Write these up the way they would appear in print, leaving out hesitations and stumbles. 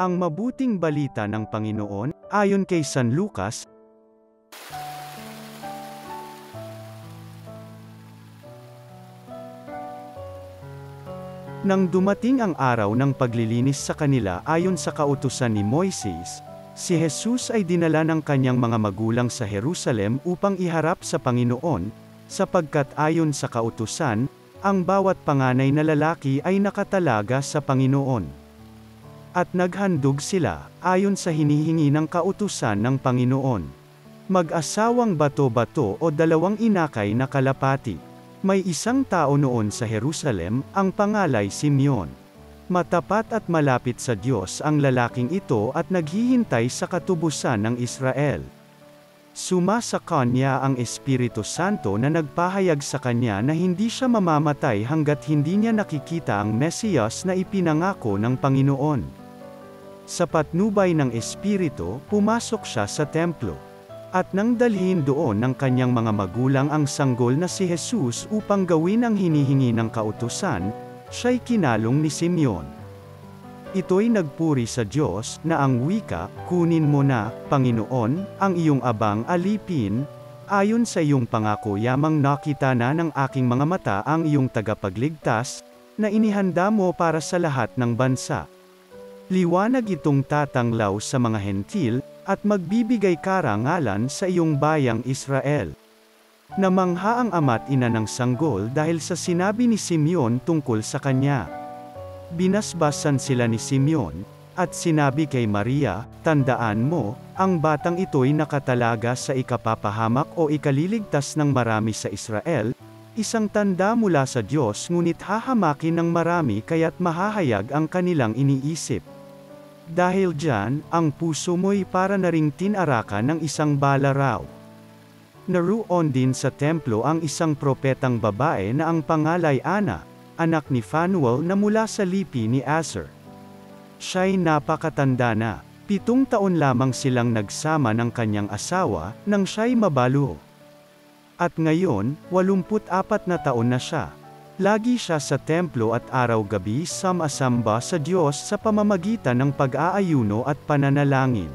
Ang mabuting balita ng Panginoon, ayon kay San Lucas. Nang dumating ang araw ng paglilinis sa kanila ayon sa kautusan ni Moises, si Jesus ay dinala ng kanyang mga magulang sa Jerusalem upang iharap sa Panginoon, sapagkat ayon sa kautusan, ang bawat panganay na lalaki ay nakatalaga sa Panginoon. At naghandog sila, ayon sa hinihingi ng kautusan ng Panginoon. Mag-asawang bato-bato o dalawang inakay na kalapati. May isang tao noon sa Jerusalem, ang pangalay Simeon. Matapat at malapit sa Diyos ang lalaking ito at naghihintay sa katubusan ng Israel. Sumasa kanya ang Espiritu Santo na nagpahayag sa kanya na hindi siya mamamatay hanggat hindi niya nakikita ang Mesiyas na ipinangako ng Panginoon. Sa patnubay ng Espiritu, pumasok siya sa templo. At nang dalhin doon ng kanyang mga magulang ang sanggol na si Jesus upang gawin ang hinihingi ng kautusan, siya'y kinalong ni Simeon. Ito'y nagpuri sa Diyos, na ang wika, "Kunin mo na, Panginoon, ang iyong abang alipin, ayon sa iyong pangako yamang nakita na ng aking mga mata ang iyong tagapagligtas, na inihanda mo para sa lahat ng bansa. Liwanag itong tatanglaw sa mga hentil, at magbibigay karangalan sa iyong bayang Israel." Namangha ang ama't ina ng sanggol dahil sa sinabi ni Simeon tungkol sa kanya. Binasbasan sila ni Simeon, at sinabi kay Maria, "Tandaan mo, ang batang ito'y nakatalaga sa ikapapahamak o ikaliligtas ng marami sa Israel, isang tanda mula sa Diyos ngunit hahamakin ng marami kaya't mahahayag ang kanilang iniisip. Dahil diyan, ang puso mo'y para na ring tinarakan ng isang bala raw." Naroon din sa templo ang isang propetang babae na ang pangalay Ana, anak ni Phanuel na mula sa lipi ni Aser. Siya'y napakatanda na, 7 taon lamang silang nagsama ng kanyang asawa, nang siya'y mabalo. At ngayon, 84 na taon na siya. Lagi siya sa templo at araw-gabi sama-samba sa Diyos sa pamamagitan ng pag-aayuno at pananalangin.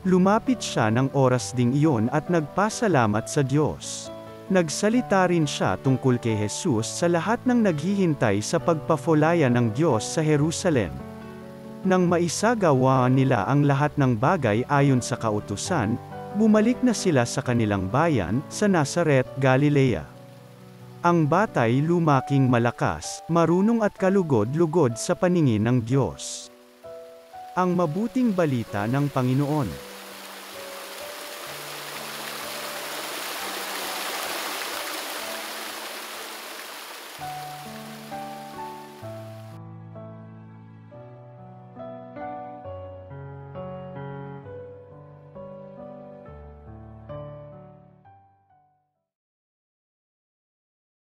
Lumapit siya ng oras ding iyon at nagpasalamat sa Diyos. Nagsalita rin siya tungkol kay Jesus sa lahat ng naghihintay sa pagpafulaya ng Diyos sa Jerusalem. Nang maisagawa nila ang lahat ng bagay ayon sa kautusan, bumalik na sila sa kanilang bayan, sa Nazaret, Galilea. Ang batay lumaking malakas, marunong at kalugod-lugod sa paningin ng Diyos. Ang mabuting balita ng Panginoon.